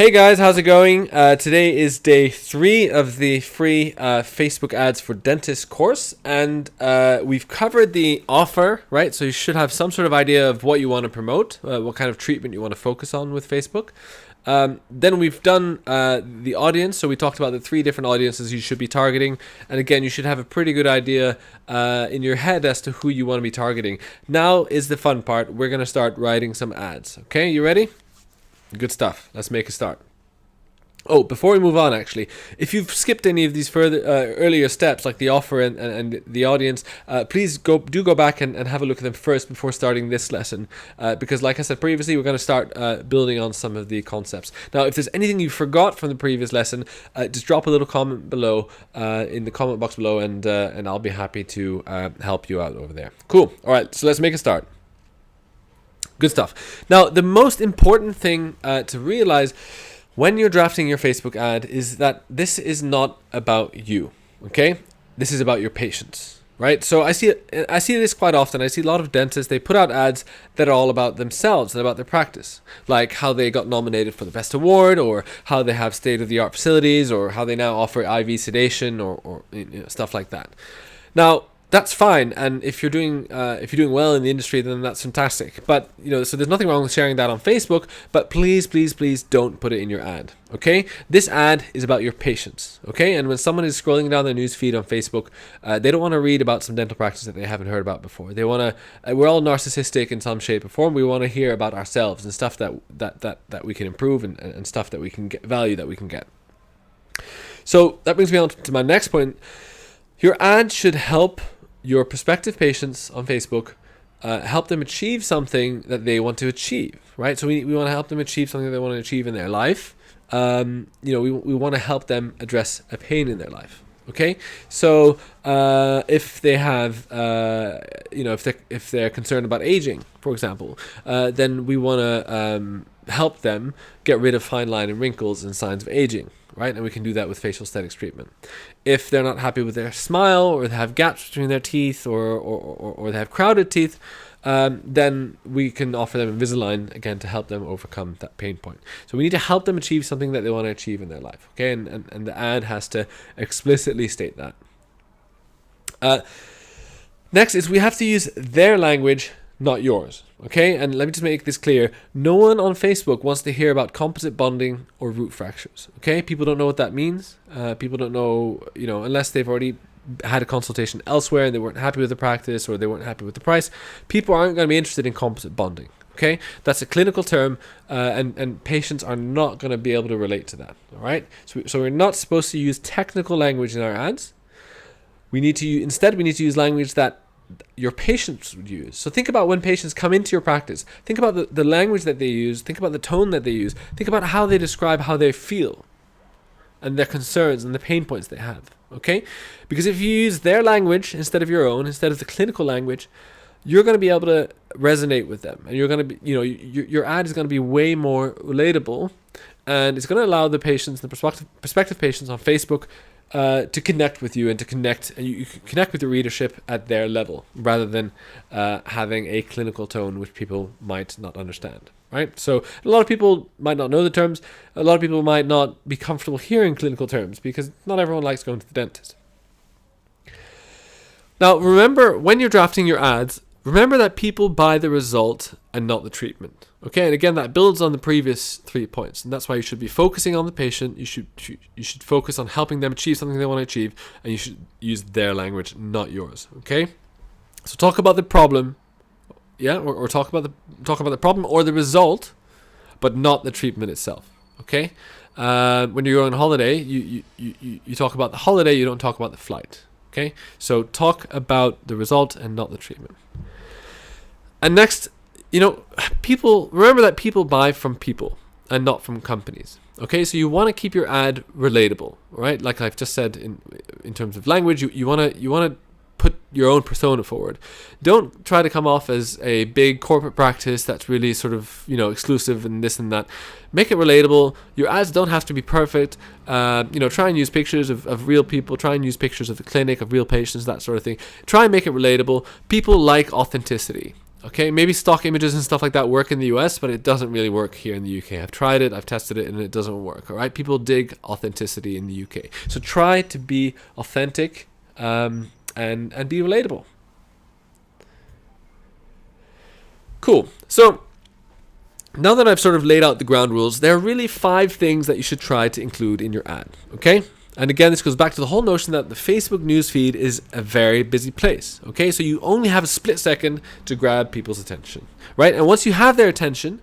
Hey guys, how's it going? Today is day 3 of the free Facebook ads for dentists course, and we've covered the offer, right? So you should have some sort of idea of what you want to promote, what kind of treatment you want to focus on with Facebook. Then we've done the audience, so we talked about the 3 different audiences you should be targeting, and again, you should have a pretty good idea in your head as to who you want to be targeting. Now is the fun part. We're going to start writing some ads. Okay, you ready? Good stuff. Let's make a start. Oh, before we move on, actually, if you've skipped any of these further earlier steps, like the offer and the audience, please go back and have a look at them first before starting this lesson. Because, like I said previously, we're going to start building on some of the concepts. Now, if there's anything you forgot from the previous lesson, just drop a little comment below in the comment box below, and I'll be happy to help you out over there. Cool. All right, so let's make a start. Good stuff. Now, the most important thing to realize when you're drafting your Facebook ad is that this is not about you, okay? This is about your patients, right? So I see this quite often. I see a lot of dentists, they put out ads that are all about themselves and about their practice, like how they got nominated for the best award, or how they have state-of-the-art facilities, or how they now offer IV sedation, or stuff like that. Now, that's fine, and if you're doing well in the industry, then that's fantastic. But so there's nothing wrong with sharing that on Facebook. But please don't put it in your ad. Okay, this ad is about your patients. Okay, and when someone is scrolling down their news feed on Facebook, they don't want to read about some dental practice that they haven't heard about before. They want to. We're all narcissistic in some shape or form. We want to hear about ourselves and stuff that we can improve and stuff that we can get, value that we can get. So that brings me on to my next point. Your ad should help your prospective patients on Facebook, help them achieve something that they want to achieve, right? So we want to help them achieve something that they want to achieve in their life. We want to help them address a pain in their life. Okay, so if they have, if they're concerned about aging, for example, then we want to help them get rid of fine line and wrinkles and signs of aging. Right, and we can do that with facial aesthetics treatment. If they're not happy with their smile, or they have gaps between their teeth, or they have crowded teeth, then we can offer them Invisalign again to help them overcome that pain point. So we need to help them achieve something that they want to achieve in their life. Okay, and the ad has to explicitly state that. Next is we have to use their language, not yours. Okay, and let me just make this clear. No one on Facebook wants to hear about composite bonding or root fractures. Okay, people don't know what that means. People don't know, unless they've already had a consultation elsewhere and they weren't happy with the practice or they weren't happy with the price. People aren't going to be interested in composite bonding. Okay, that's a clinical term, and patients are not going to be able to relate to that. All right, so we're not supposed to use technical language in our ads. Instead we need to use language that your patients would use. So think about when patients come into your practice. Think about the language that they use. Think about the tone that they use. Think about how they describe how they feel and their concerns and the pain points they have. Okay? Because if you use their language instead of your own, instead of the clinical language, you're going to be able to resonate with them, and you're going to be, your ad is going to be way more relatable, and it's going to allow the patients, the prospective patients on Facebook, to connect with you and you can connect with your readership at their level rather than having a clinical tone which people might not understand, right? So a lot of people might not know the terms. A lot of people might not be comfortable hearing clinical terms because not everyone likes going to the dentist. Now, remember, when you're drafting your ads, remember that people buy the result and not the treatment. Okay, and again, that builds on the previous 3 points, and that's why you should be focusing on the patient. You should focus on helping them achieve something they want to achieve, and you should use their language, not yours. Okay, so talk about the problem, or talk about the problem or the result, but not the treatment itself. Okay, when you're on holiday, you talk about the holiday. You don't talk about the flight. Okay, so talk about the result and not the treatment. And next, remember that people buy from people and not from companies. Okay, so you want to keep your ad relatable, right? Like I've just said in terms of language, you want to put your own persona forward. Don't try to come off as a big corporate practice that's really sort of, exclusive and this and that. Make it relatable. Your ads don't have to be perfect. Try and use pictures of real people. Try and use pictures of the clinic, of real patients, that sort of thing. Try and make it relatable. People like authenticity. Okay, maybe stock images and stuff like that work in the US, but it doesn't really work here in the UK. I've tried it, I've tested it, and it doesn't work. All right, people dig authenticity in the UK, so try to be authentic and be relatable. Cool. So now that I've sort of laid out the ground rules, there are really 5 things that you should try to include in your ad. Okay. And again, this goes back to the whole notion that the Facebook newsfeed is a very busy place. Okay, so you only have a split second to grab people's attention, right? And once you have their attention,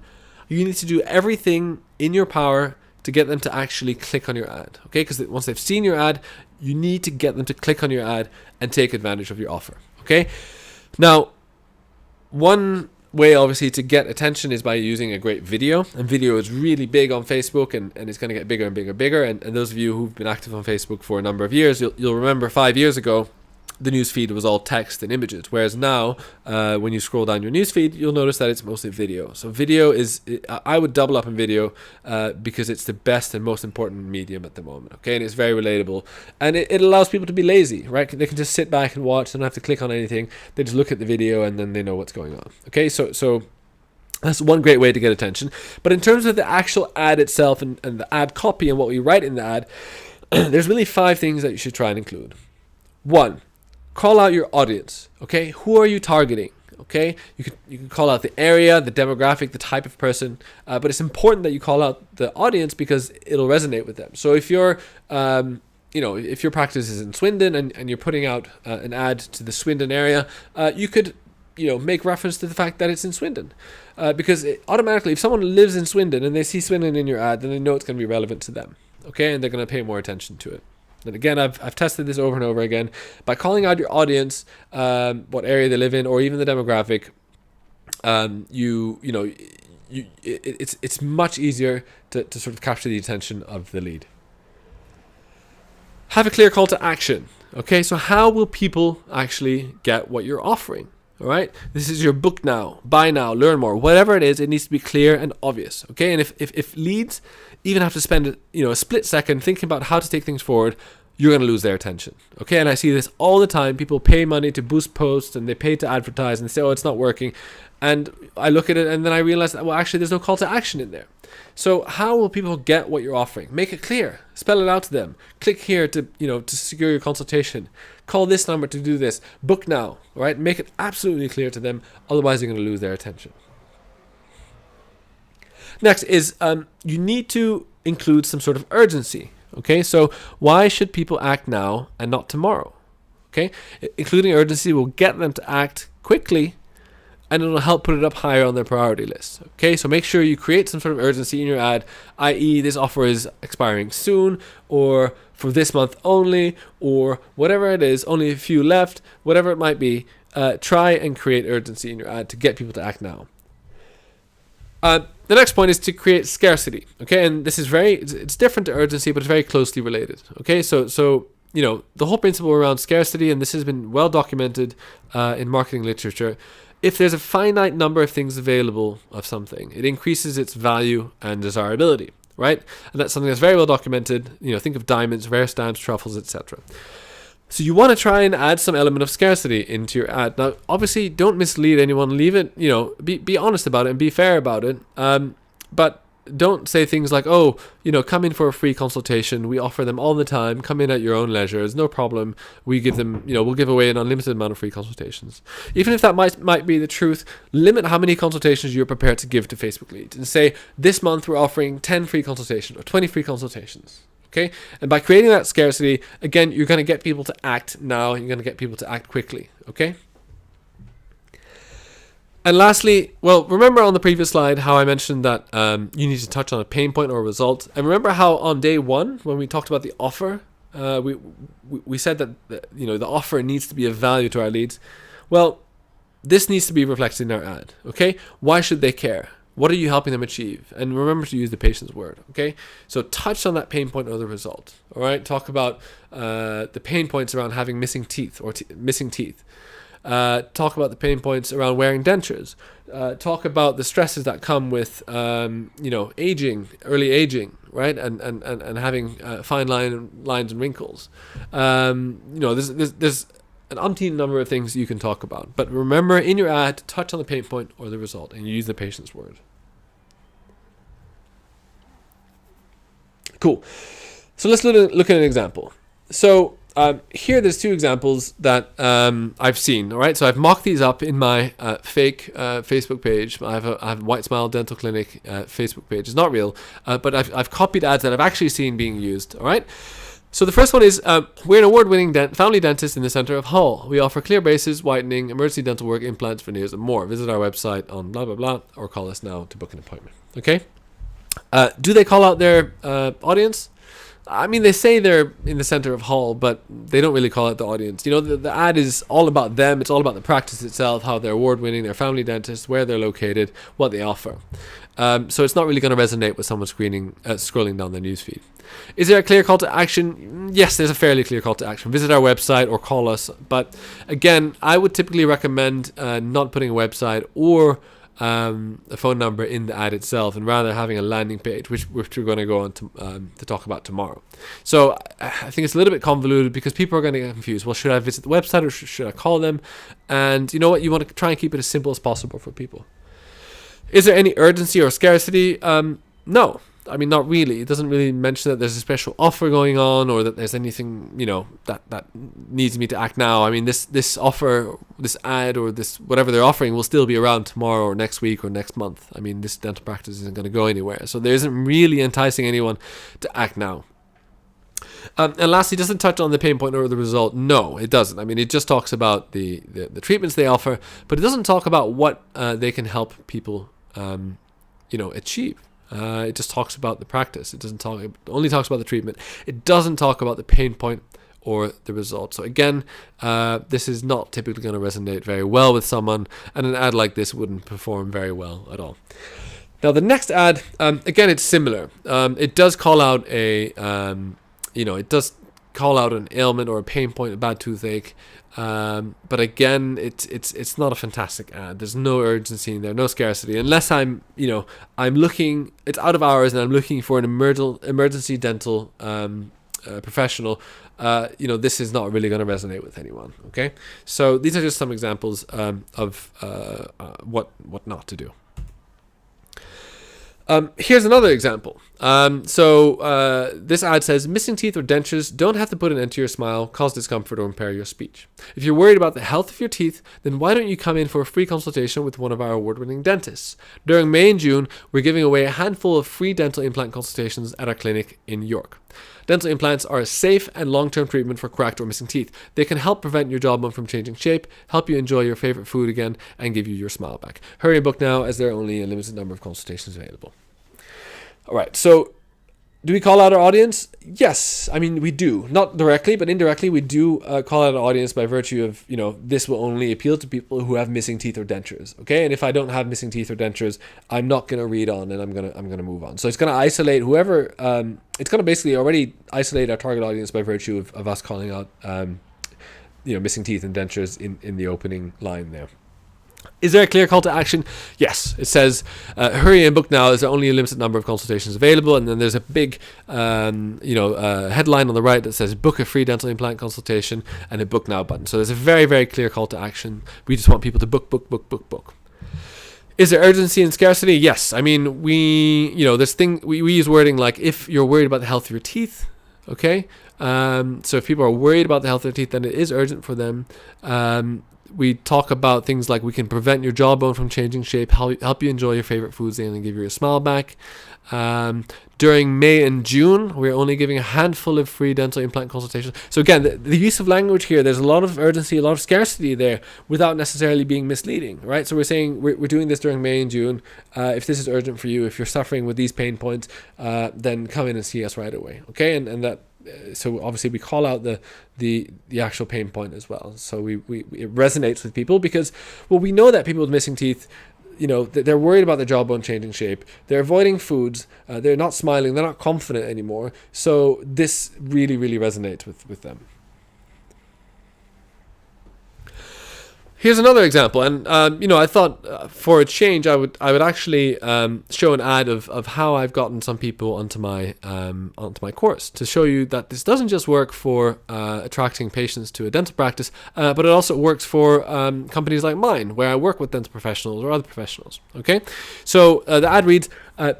you need to do everything in your power to get them to actually click on your ad. Okay, because once they've seen your ad, you need to get them to click on your ad and take advantage of your offer. Okay, now one way obviously to get attention is by using a great video, and video is really big on Facebook, and it's going to get bigger and bigger and bigger, and those of you who've been active on Facebook for a number of years, you'll remember 5 years ago the newsfeed was all text and images, whereas now when you scroll down your newsfeed, you'll notice that it's mostly video. So video is, I would double up in video because it's the best and most important medium at the moment. Okay, and it's very relatable, and it allows people to be lazy, right? They can just sit back and watch, they don't have to click on anything, they just look at the video and then they know what's going on. Okay, so that's one great way to get attention. But in terms of the actual ad itself and the ad copy and what we write in the ad, there's really 5 things that you should try and include. 1, call out your audience. Okay, who are you targeting? Okay, you can call out the area, the demographic, the type of person, but it's important that you call out the audience because it'll resonate with them. So if you're if your practice is in Swindon and you're putting out an ad to the Swindon area, you could make reference to the fact that it's in Swindon, because automatically, if someone lives in Swindon and they see Swindon in your ad, then they know it's going to be relevant to them. Okay, and they're going to pay more attention to it. And again, I've tested this over and over again. By calling out your audience, what area they live in, or even the demographic, it's much easier to sort of capture the attention of the lead. Have a clear call to action. Okay, so how will people actually get what you're offering? All right, this is your book now, buy now, learn more, whatever it is, it needs to be clear and obvious. Okay, and if leads even have to spend a split second thinking about how to take things forward, you're going to lose their attention. Okay, and I see this all the time. People pay money to boost posts and they pay to advertise and they say, oh, it's not working. And I look at it and then I realize that, well, actually there's no call to action in there. So how will people get what you're offering? Make it clear. Spell it out to them. Click here to secure your consultation. Call this number to do this. Book now. All right? Make it absolutely clear to them. Otherwise, you're going to lose their attention. Next is you need to include some sort of urgency. Okay, so why should people act now and not tomorrow? Okay, including urgency will get them to act quickly, and it'll help put it up higher on their priority list. Okay, so make sure you create some sort of urgency in your ad, i.e. this offer is expiring soon, or for this month only, or whatever it is, only a few left, whatever it might be. Try and create urgency in your ad to get people to act now. The next point is to create scarcity. Okay, and this is it's different to urgency, but it's very closely related. Okay, so the whole principle around scarcity, and this has been well documented in marketing literature. If there's a finite number of things available of something, it increases its value and desirability, right? And that's something that's very well documented. Think of diamonds, rare stamps, truffles, etc. So you want to try and add some element of scarcity into your ad. Now, obviously, don't mislead anyone. Leave it, be honest about it and be fair about it. But don't say things like, oh, come in for a free consultation. We offer them all the time. Come in at your own leisure. It's no problem. We give them, we'll give away an unlimited amount of free consultations. Even if that might be the truth, limit how many consultations you're prepared to give to Facebook leads and say, this month we're offering 10 free consultations or 20 free consultations. Okay, and by creating that scarcity, again, you're going to get people to act now. You're going to get people to act quickly. Okay. And lastly, well, remember on the previous slide how I mentioned that you need to touch on a pain point or a result. And remember how on day 1, when we talked about the offer, we said that the offer needs to be of value to our leads. Well, this needs to be reflected in our ad. Okay, why should they care? What are you helping them achieve? And remember to use the patient's word, okay? So touch on that pain point or the result, all right? Talk about the pain points around having missing teeth or missing teeth. Talk about the pain points around wearing dentures. Talk about the stresses that come with, aging, early aging, right? And having fine lines and wrinkles. There's an umpteen number of things you can talk about. But remember, in your ad, touch on the pain point or the result, and you use the patient's word. Cool. So let's look at an example. So here there's two examples that I've seen. All right, so I've mocked these up in my fake Facebook page. I have White Smile Dental Clinic Facebook page. It's not real, but I've copied ads that I've actually seen being used. All right. So the first one is, we're an award-winning family dentist in the center of Hull. We offer clear braces, whitening, emergency dental work, implants, veneers, and more. Visit our website on blah, blah, blah, or call us now to book an appointment. Okay? Do they call out their audience? I mean, they say they're in the center of Hull, but they don't really call out the audience. You know, the ad is all about them. It's all about the practice itself, how they're award-winning, they're family dentists, where they're located, what they offer. So it's not really going to resonate with someone scrolling down the newsfeed. Is there a clear call to action? Yes, there's a fairly clear call to action. Visit our website or call us. But again, I would typically recommend not putting a website or a phone number in the ad itself, and rather having a landing page, which we're going to go on to talk about tomorrow. So I think it's a little bit convoluted because people are going to get confused. Well, should I visit the website or should I call them? And you know what? You want to try and keep it as simple as possible for people. Is there any urgency or scarcity? No. I mean, not really. It doesn't really mention that there's a special offer going on or that there's anything, you know, that needs me to act now. I mean, this offer, this ad or this whatever they're offering will still be around tomorrow or next week or next month. I mean, this dental practice isn't going to go anywhere. So there isn't really enticing anyone to act now. And lastly, does it touch on the pain point or the result? No, it doesn't. I mean, it just talks about the treatments they offer, but it doesn't talk about what they can help people, achieve. It just talks about the practice. It only talks about the treatment. It doesn't talk about the pain point or the result. So again, this is not typically going to resonate very well with someone, and an ad like this wouldn't perform very well at all. Now the next ad, again, it's similar. It does call out an ailment or a pain point, a bad toothache. But again, it's not a fantastic ad. There's no urgency in there, no scarcity. Unless I'm looking, it's out of hours and I'm looking for an emergency dental professional. This is not really going to resonate with anyone. Okay, so these are just some examples of what not to do. Here's another example. This ad says, missing teeth or dentures don't have to put an end to your smile, cause discomfort, or impair your speech. If you're worried about the health of your teeth, then why don't you come in for a free consultation with one of our award-winning dentists? During May and June, we're giving away a handful of free dental implant consultations at our clinic in York. Dental implants are a safe and long-term treatment for cracked or missing teeth. They can help prevent your jawbone from changing shape, help you enjoy your favorite food again, and give you your smile back. Hurry and book now, as there are only a limited number of consultations available. All right, so do we call out our audience? Yes, I mean, we do. Not directly, but indirectly, we do call out our audience by virtue of, this will only appeal to people who have missing teeth or dentures, okay? And if I don't have missing teeth or dentures, I'm not going to read on and I'm going to move on. So it's going to isolate whoever, it's going to basically already isolate our target audience by virtue of us calling out, missing teeth and dentures in the opening line there. Is there a clear call to action? Yes. It says, hurry and book now. There's only a limited number of consultations available. And then there's a big, headline on the right that says, book a free dental implant consultation, and a book now button. So there's a very, very clear call to action. We just want people to book. Is there urgency and scarcity? Yes. I mean, we use wording like, if you're worried about the health of your teeth, okay? So if people are worried about the health of their teeth, then it is urgent for them. We talk about things like we can prevent your jawbone from changing shape, help you enjoy your favorite foods, and give you your smile back. During May and June, we're only giving a handful of free dental implant consultations. So again, the use of language here, there's a lot of urgency, a lot of scarcity there without necessarily being misleading, right? So we're saying we're doing this during May and June. If this is urgent for you, if you're suffering with these pain points, then come in and see us right away, okay? And that. So obviously we call out the actual pain point as well. So it resonates with people because, well, we know that people with missing teeth, they're worried about their jawbone changing shape. They're avoiding foods. They're not smiling. They're not confident anymore. So this really, really resonates with them. Here's another example, and I thought for a change, I would actually show an ad of how I've gotten some people onto my course to show you that this doesn't just work for attracting patients to a dental practice, but it also works for companies like mine, where I work with dental professionals or other professionals. Okay, so the ad reads,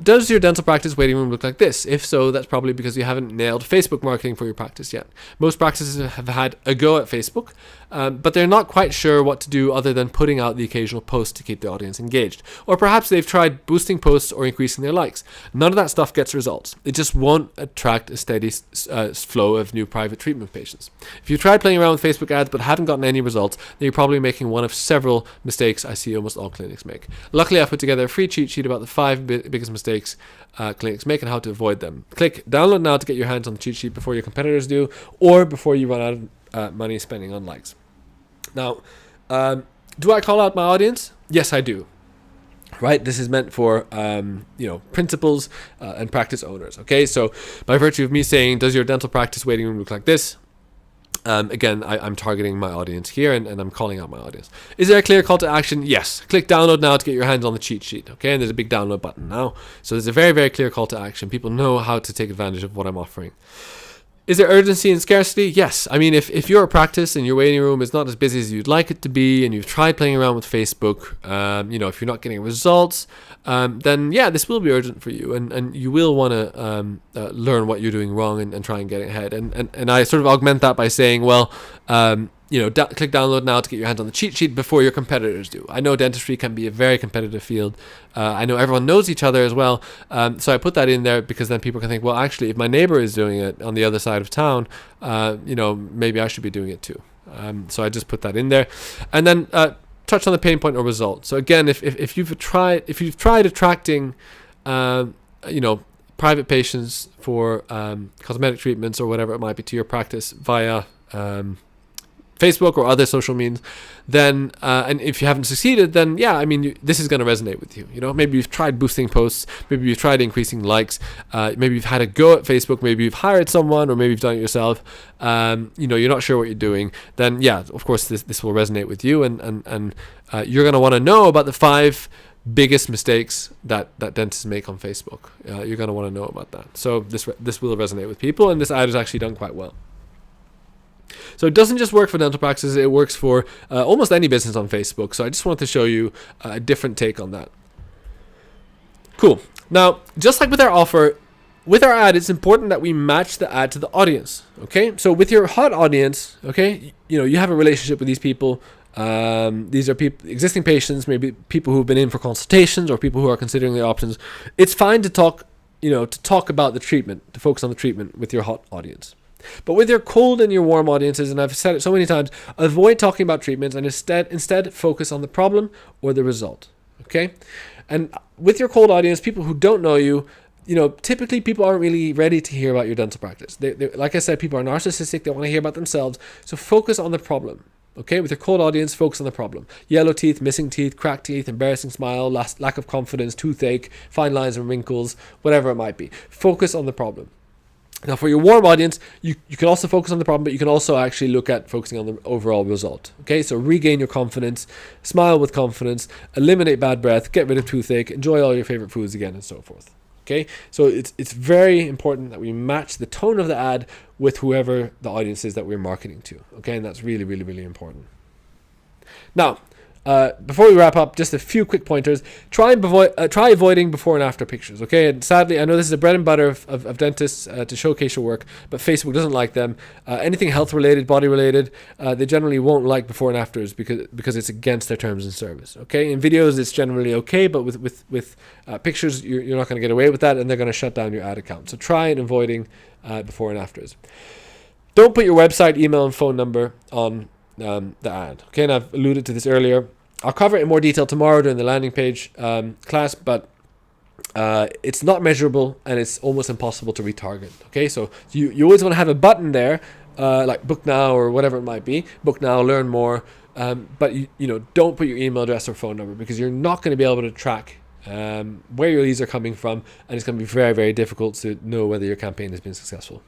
does your dental practice waiting room look like this? If so, that's probably because you haven't nailed Facebook marketing for your practice yet. Most practices have had a go at Facebook, but they're not quite sure what to do other than putting out the occasional post to keep the audience engaged. Or perhaps they've tried boosting posts or increasing their likes. None of that stuff gets results. It just won't attract a steady flow of new private treatment patients. If you've tried playing around with Facebook ads but haven't gotten any results, then you're probably making one of several mistakes I see almost all clinics make. Luckily, I've put together a free cheat sheet about the 5 biggest mistakes clinics make and how to avoid them. Click download now to get your hands on the cheat sheet before your competitors do, or before you run out of money spending on likes. Now, do I call out my audience? Yes, I do. Right, this is meant for principals and practice owners. Okay, so by virtue of me saying, does your dental practice waiting room look like this? Again, I'm targeting my audience here, and I'm calling out my audience. Is there a clear call to action? Yes. Click download now to get your hands on the cheat sheet. Okay, and there's a big download button now. So there's a very, very clear call to action. People know how to take advantage of what I'm offering. Is there urgency and scarcity? Yes. I mean, if your practice and your waiting room is not as busy as you'd like it to be, and you've tried playing around with Facebook, if you're not getting results, then yeah, this will be urgent for you, and you will want to learn what you're doing wrong and try and get ahead. And I sort of augment that by saying, well, click download now to get your hands on the cheat sheet before your competitors do. I know dentistry can be a very competitive field. I know everyone knows each other as well. So I put that in there because then people can think, well, actually, if my neighbor is doing it on the other side of town, maybe I should be doing it too. So I just put that in there. And then touch on the pain point or result. So again, if you've tried attracting, private patients for cosmetic treatments or whatever it might be to your practice via Facebook or other social means, then and if you haven't succeeded, then yeah, I mean, this is going to resonate with you. Maybe you've tried boosting posts, maybe you've tried increasing likes, maybe you've had a go at Facebook, maybe you've hired someone, or maybe you've done it yourself. You're not sure what you're doing. Then yeah, of course this will resonate with you, and you're going to want to know about the 5 biggest mistakes that dentists make on Facebook. You're going to want to know about that. So this will resonate with people, and this ad is actually done quite well. So it doesn't just work for dental practices, it works for almost any business on Facebook. So I just wanted to show you a different take on that. Cool. Now, just like with our offer, with our ad, it's important that we match the ad to the audience. Okay. So with your hot audience, okay, you have a relationship with these people. These are existing patients, maybe people who've been in for consultations or people who are considering their options. It's fine to talk about the treatment, to focus on the treatment with your hot audience. But with your cold and your warm audiences, and I've said it so many times, avoid talking about treatments and instead focus on the problem or the result. Okay? And with your cold audience, people who don't know you, typically people aren't really ready to hear about your dental practice. They like I said, people are narcissistic. They want to hear about themselves. So focus on the problem. Okay, with your cold audience, focus on the problem. Yellow teeth, missing teeth, cracked teeth, embarrassing smile, lack of confidence, toothache, fine lines and wrinkles, whatever it might be. Focus on the problem. Now, for your warm audience, you can also focus on the problem, but you can also actually look at focusing on the overall result. Okay, so regain your confidence, smile with confidence, eliminate bad breath, get rid of toothache, enjoy all your favorite foods again, and so forth. Okay, so it's very important that we match the tone of the ad with whoever the audience is that we're marketing to. Okay, and that's really, really, really important. Now, before we wrap up, just a few quick pointers. Try avoiding before and after pictures, okay? And sadly, I know this is the bread and butter of dentists to showcase your work, but Facebook doesn't like them. Anything health-related, body-related, they generally won't like before and afters because it's against their terms and service, okay? In videos, it's generally okay, but with pictures, you're not going to get away with that, and they're going to shut down your ad account. So try avoiding before and afters. Don't put your website, email, and phone number on the ad, okay? And I've alluded to this earlier. I'll cover it in more detail tomorrow during the landing page class, but it's not measurable and it's almost impossible to retarget. Okay, so you always want to have a button there, like book now or whatever it might be. Book now, learn more, but don't put your email address or phone number because you're not going to be able to track where your leads are coming from, and it's going to be very, very difficult to know whether your campaign has been successful.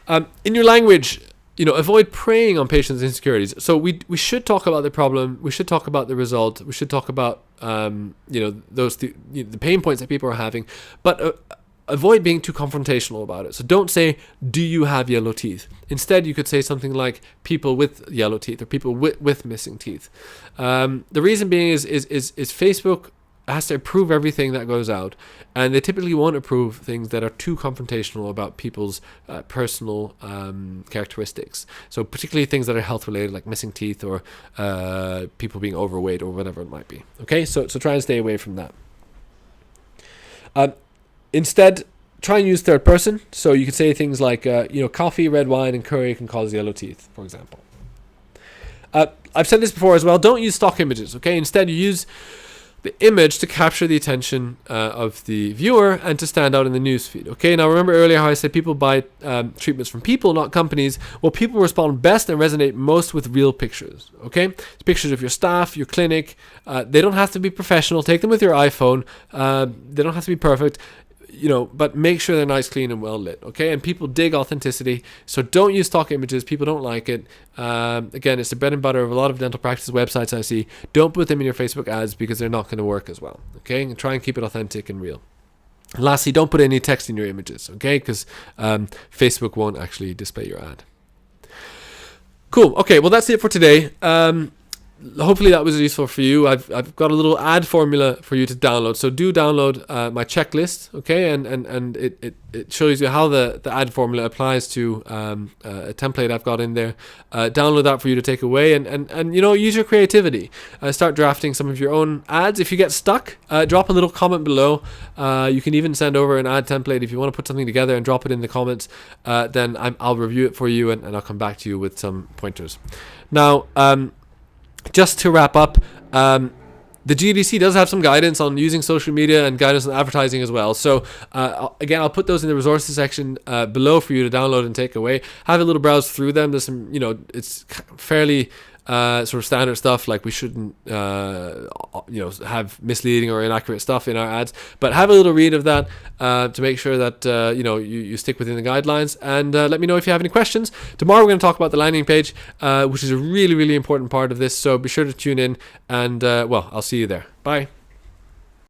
In your language, avoid preying on patients' insecurities. So we should talk about the problem. We should talk about the result. We should talk about the pain points that people are having, but avoid being too confrontational about it. So don't say, "Do you have yellow teeth?" Instead, you could say something like, "People with yellow teeth," or "People with missing teeth." The reason being is Facebook has to approve everything that goes out, and they typically won't approve things that are too confrontational about people's personal characteristics. So particularly things that are health related, like missing teeth or people being overweight or whatever it might be. Okay, so try and stay away from that. Instead, try and use third person. So you could say things like, coffee, red wine, and curry can cause yellow teeth, for example. I've said this before as well. Don't use stock images. Okay, instead you use the image to capture the attention of the viewer and to stand out in the newsfeed. Okay, now remember earlier how I said people buy treatments from people, not companies. Well, people respond best and resonate most with real pictures. Okay, it's pictures of your staff, your clinic. They don't have to be professional. Take them with your iPhone. They don't have to be perfect. But make sure they're nice, clean, and well lit. Okay, and people dig authenticity, so don't use stock images. People don't like it. Again, it's the bread and butter of a lot of dental practice websites I see. Don't put them in your Facebook ads because they're not going to work as well. Okay, and try and keep it authentic and real. And lastly, don't put any text in your images. Okay, because Facebook won't actually display your ad. Cool. Okay, well that's it for today. Hopefully that was useful for you. I've got a little ad formula for you to download. So do download my checklist, okay? And it shows you how the ad formula applies to a template I've got in there. Download that for you to take away and use your creativity. Start drafting some of your own ads. If you get stuck, drop a little comment below. You can even send over an ad template if you want to put something together and drop it in the comments. Then I'll review it for you and I'll come back to you with some pointers. Now, just to wrap up, the GDC does have some guidance on using social media and guidance on advertising as well. So again, I'll put those in the resources section below for you to download and take away. Have a little browse through them. There's some, it's fairly sort of standard stuff, like we shouldn't have misleading or inaccurate stuff in our ads, but have a little read of that to make sure that you stick within the guidelines, and let me know if you have any questions. Tomorrow we're going to talk about the landing page, which is a really, really important part of this, so be sure to tune in, and I'll see you there. Bye.